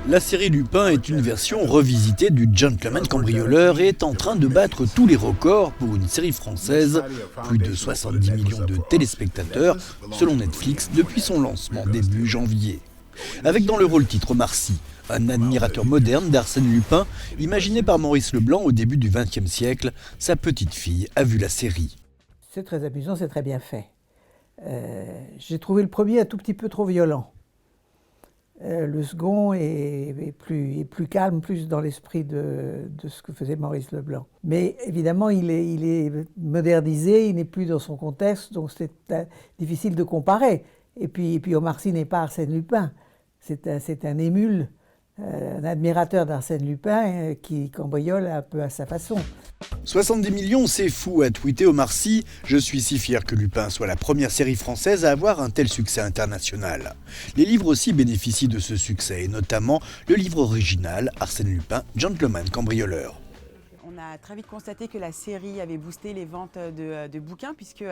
La série Lupin est une version revisitée du Gentleman cambrioleur et est en train de battre tous les records pour une série française. Plus de 70 millions de téléspectateurs selon Netflix depuis son lancement début janvier. Avec dans le rôle titre Omar Sy, un admirateur moderne d'Arsène Lupin, imaginé par Maurice Leblanc au début du XXe siècle, sa petite fille a vu la série. C'est très amusant, c'est très bien fait. J'ai trouvé le premier un tout petit peu trop violent. Le second est plus calme, plus dans l'esprit de ce que faisait Maurice Leblanc. Mais évidemment, il est modernisé, il n'est plus dans son contexte, donc c'est difficile de comparer. Et puis Omar Sy n'est pas Arsène Lupin, c'est un émule, un admirateur d'Arsène Lupin qui cambriole un peu à sa façon. 70 millions, c'est fou, a tweeté Omar Sy. Je suis si fier que Lupin soit la première série française à avoir un tel succès international. Les livres aussi bénéficient de ce succès, et notamment le livre original Arsène Lupin, Gentleman cambrioleur. On a très vite constaté que la série avait boosté les ventes de bouquins, puisque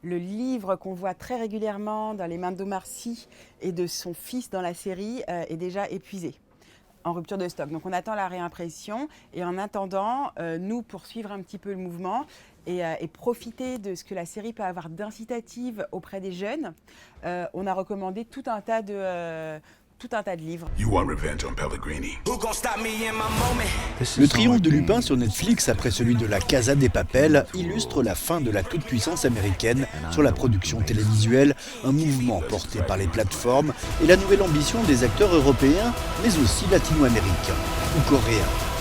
le livre qu'on voit très régulièrement dans les mains d'Omar Sy et de son fils dans la série est déjà épuisé, en rupture de stock. Donc on attend la réimpression et en attendant, nous, pour suivre un petit peu le mouvement et profiter de ce que la série peut avoir d'incitative auprès des jeunes, on a recommandé tout un tas de livres. Le triomphe de Lupin sur Netflix après celui de La Casa de Papel illustre la fin de la toute-puissance américaine sur la production télévisuelle, un mouvement porté par les plateformes et la nouvelle ambition des acteurs européens, mais aussi latino-américains ou coréens.